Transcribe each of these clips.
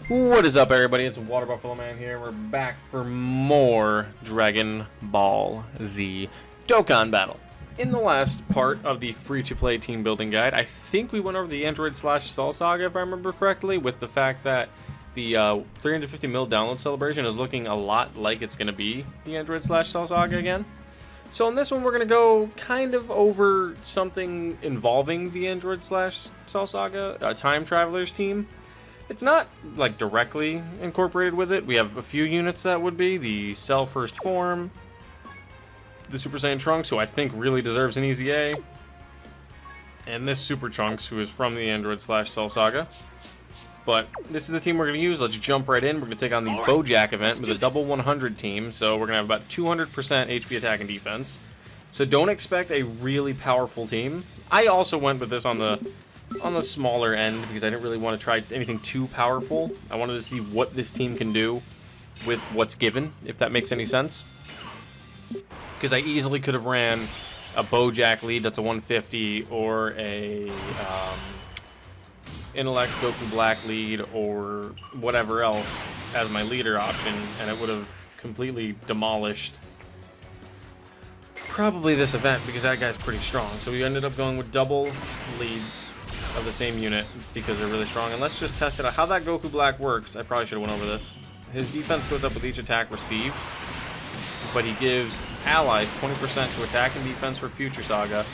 What is up, everybody? It's Water Buffalo Man here. We're back for more Dragon Ball Z Dokkan battle. In the last part of the free-to-play team building guide, I think we went over the Android/Cell Saga, if I remember correctly, with the fact that the 350 mil download celebration is looking a lot like it's going to be the Android/Cell Saga again. So in this one, we're going to go kind of over something involving the Android/Cell Saga, Time Travelers team. It's not like directly incorporated with it. We have a few units that would be the Cell First Form, the Super Saiyan Trunks, who I think really deserves an easy A, and this Super Trunks, who is from the Android/Cell Saga. But this is the team we're going to use. Let's jump right in. We're going to take on the Bojack event with a double 100 team. So we're going to have about 200% HP attack and defense. So don't expect a really powerful team. I also went with this on the smaller end because I didn't really want to try anything too powerful. I wanted to see what this team can do with what's given, if that makes any sense. Because I easily could have ran a Bojack lead that's a 150 or a Intellect Goku Black lead or whatever else as my leader option, and it would have completely demolished probably this event because that guy's pretty strong. So we ended up going with double leads of the same unit because they're really strong. And let's just test it out. How that Goku Black works, I probably should have went over this. His defense goes up with each attack received, but he gives allies 20% to attack and defense for Future Saga,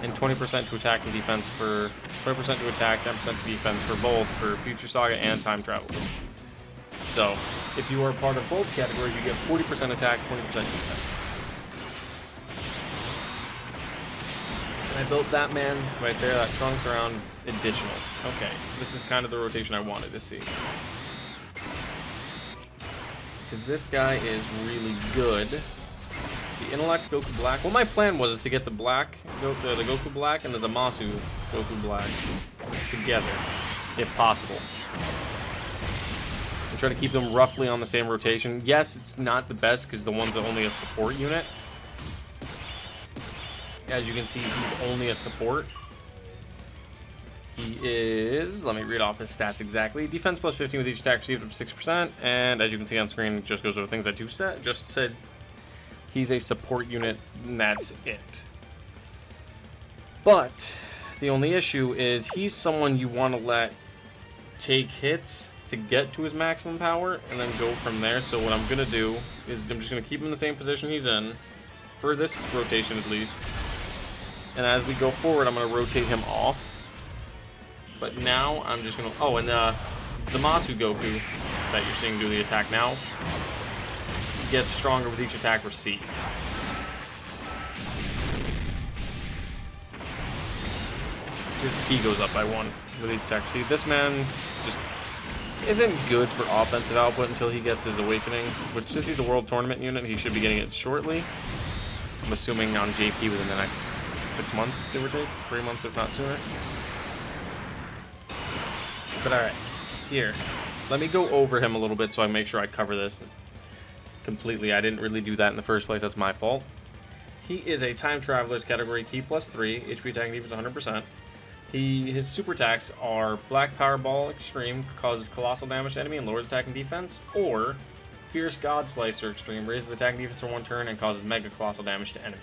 and 20% to attack and defense for 20% to attack, 10% to defense for both for Future Saga and Time Travelers. So if you are part of both categories, you get 40% attack, 20% defense. And I built that man right there, that Trunks around additionals. Okay, this is kind of the rotation I wanted to see. Because this guy is really good. The Intellect Goku Black. Well, my plan was to get the Black, the Goku Black and the Zamasu Goku Black together, if possible. And try to keep them roughly on the same rotation. Yes, it's not the best because the one's only a support unit. As you can see, he's only a support. He is, let me read off his stats exactly. Defense plus 15 with each attack received up to 6%. And as you can see on screen, it just goes over things I just said. He's a support unit, and that's it. But the only issue is he's someone you want to let take hits to get to his maximum power and then go from there. So what I'm going to do is I'm just going to keep him in the same position he's in, for this rotation at least. And as we go forward, I'm going to rotate him off. But now I'm just going to... Oh, and Zamasu Goku that you're seeing do the attack now gets stronger with each attack received. His key goes up by 1 with each attack received. This man just isn't good for offensive output until he gets his awakening, which since he's a World Tournament unit, he should be getting it shortly. I'm assuming on JP within the next 6 months, give or take. 3 months, if not sooner. But alright, here. Let me go over him a little bit so I make sure I cover this completely. I didn't really do that in the first place. That's my fault. He is a Time Travelers category key plus 3. HP attack and defense 100%. His super attacks are Black Powerball Extreme, causes colossal damage to enemy and lowers attack and defense, or Fierce God Slicer Extreme, raises attack and defense for 1 turn and causes mega colossal damage to enemy.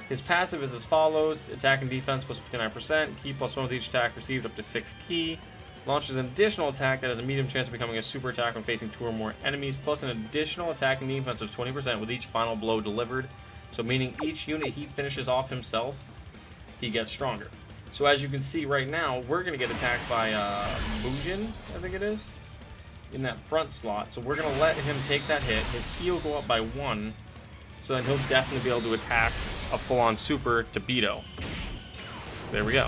His passive is as follows: attack and defense plus 59%, key plus 1 with each attack received up to 6 key. Launches an additional attack that has a medium chance of becoming a super attack when facing 2 or more enemies, plus an additional attack and defense of 20% with each final blow delivered. So meaning each unit he finishes off himself, he gets stronger. So as you can see right now, we're going to get attacked by Bujin, I think it is, in that front slot. So we're going to let him take that hit. His key will go up by 1, so then he'll definitely be able to attack a full-on super to Beto. There we go.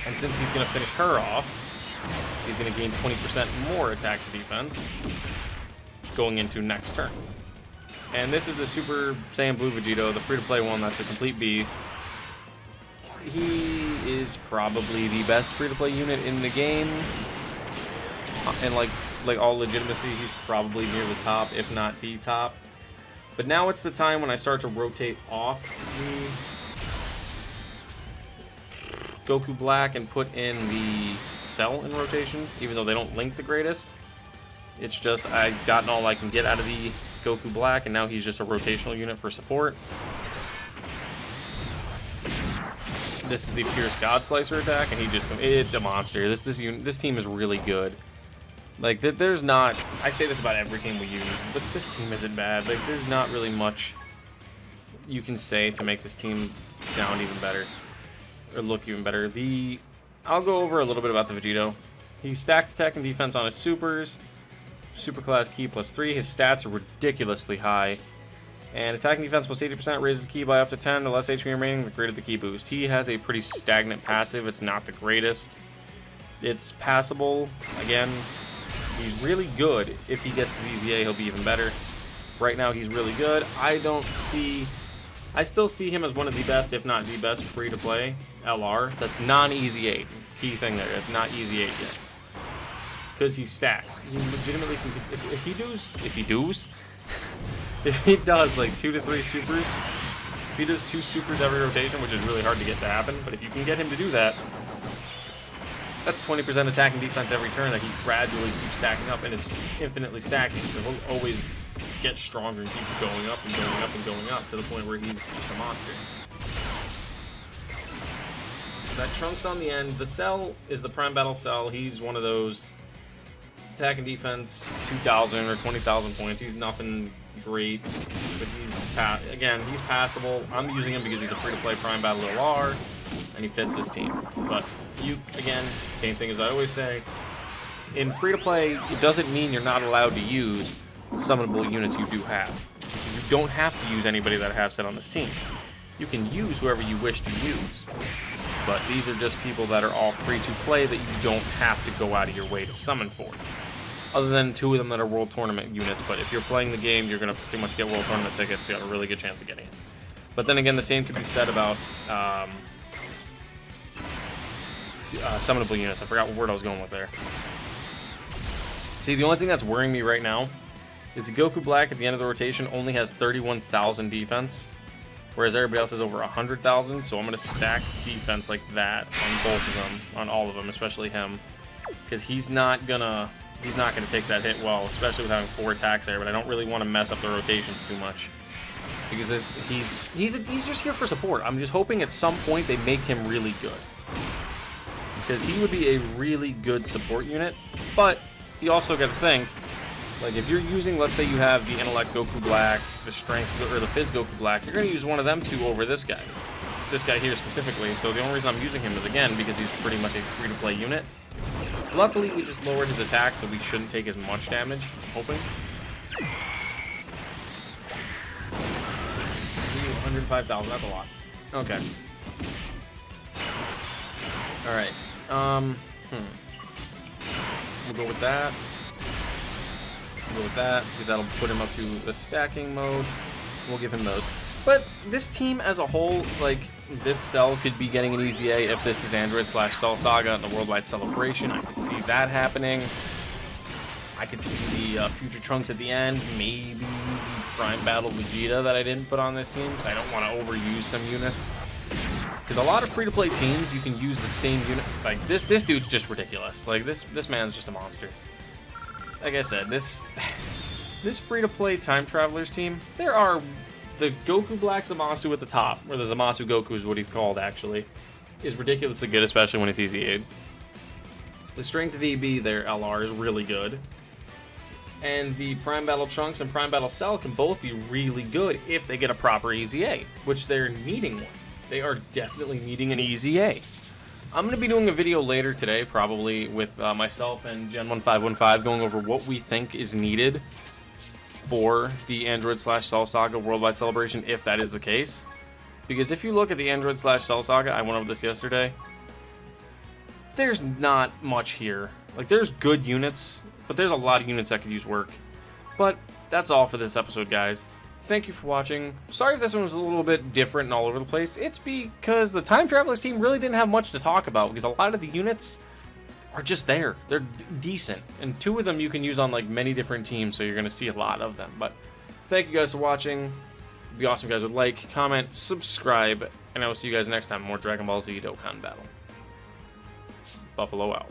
And since he's going to finish her off, he's going to gain 20% more attack to defense going into next turn. And this is the Super Saiyan Blue Vegito, the free-to-play one that's a complete beast. He is probably the best free-to-play unit in the game. And like all legitimacy, he's probably near the top, if not the top. But now it's the time when I start to rotate off the Goku Black and put in the Cell in rotation, even though they don't link the greatest. It's just I've gotten all I can get out of the Goku Black, and now he's just a rotational unit for support. This is the Pierce God Slicer attack, and he just it's a monster. This team is really good. Like, there's not... I say this about every team we use, but this team isn't bad. Like, there's not really much you can say to make this team sound even better. Or look even better. I'll go over a little bit about the Vegito. He stacks attack and defense on his supers. Super class ki +3. His stats are ridiculously high. And attacking defense plus 80% raises ki by up to 10. The less HP remaining, the greater the ki boost. He has a pretty stagnant passive. It's not the greatest. It's passable. Again, he's really good. If he gets his EZA, he'll be even better. Right now, he's really good. I still see him as one of the best, if not the best, free-to-play LR. That's non-EZA. Key thing there. It's not EZA yet. Because he stacks. He legitimately can... If he does like 2 to 3 supers, if he does 2 supers every rotation, which is really hard to get to happen, but if you can get him to do that, that's 20% attack and defense every turn that he gradually keeps stacking up, and it's infinitely stacking, so he'll always get stronger and keep going up and going up and going up to the point where he's just a monster. That Trunks on the end. The Cell is the Prime Battle Cell. He's one of those attack and defense 2,000 or 20,000 points. He's nothing great, but he's passable. I'm using him because he's a free-to-play Prime Battle LR, and he fits this team. But again, same thing as I always say, in free-to-play, it doesn't mean you're not allowed to use the summonable units you do have. So you don't have to use anybody that I have set on this team. You can use whoever you wish to use, but these are just people that are all free-to-play that you don't have to go out of your way to summon for. Other than 2 of them that are World Tournament units, but if you're playing the game, you're going to pretty much get World Tournament tickets, so you have a really good chance of getting it. But then again, the same could be said about summonable units. I forgot what word I was going with there. See, the only thing that's worrying me right now is the Goku Black at the end of the rotation only has 31,000 defense, whereas everybody else has over 100,000, so I'm going to stack defense like that on both of them, on all of them, especially him, because he's not going to take that hit well, especially with having 4 attacks there, but I don't really want to mess up the rotations too much, because he's just here for support. I'm just hoping at some point they make him really good, because he would be a really good support unit, but you also got to think, like, if you're using, let's say you have the Intellect Goku Black, the Strength, or the Fizz Goku Black, you're going to use one of them 2 over this guy here specifically, so the only reason I'm using him is, again, because he's pretty much a free-to-play unit. Luckily, we just lowered his attack, so we shouldn't take as much damage, I'm hoping. 105,000, that's a lot. Okay. Alright. We'll go with that. We'll go with that, because that'll put him up to the stacking mode. We'll give him those. But this team as a whole, like, this Cell could be getting an EZA if this is Android/Cell Saga and the Worldwide Celebration. I could see that happening. I could see the future Trunks at the end. Maybe Prime Battle Vegeta that I didn't put on this team, because I don't want to overuse some units. Because a lot of free-to-play teams, you can use the same unit. Like, this dude's just ridiculous. Like, this man's just a monster. Like I said, this free-to-play Time Travelers team, there are... The Goku Black Zamasu at the top, or the Zamasu Goku is what he's called, actually, is ridiculously good, especially when it's EZA'd. The Strength VB, their LR, is really good. And the Prime Battle Trunks and Prime Battle Cell can both be really good if they get a proper EZA, which they're needing one. They are definitely needing an EZA. I'm going to be doing a video later today, probably, with myself and Gen1515 going over what we think is needed for the Android/Cell Saga Worldwide Celebration, if that is the case. Because if you look at the Android/Cell Saga, I went over this yesterday, there's not much here. Like, there's good units, but there's a lot of units that could use work. But that's all for this episode, guys. Thank you for watching. Sorry if this one was a little bit different and all over the place. It's because the Time Travelers team really didn't have much to talk about, because a lot of the units are just there. They're decent, and 2 of them you can use on like many different teams, so you're going to see a lot of them. But thank you guys for watching. It'd be awesome if you guys would like, comment, subscribe, and I will see you guys next time. More Dragon Ball Z Dokkan Battle. Buffalo out.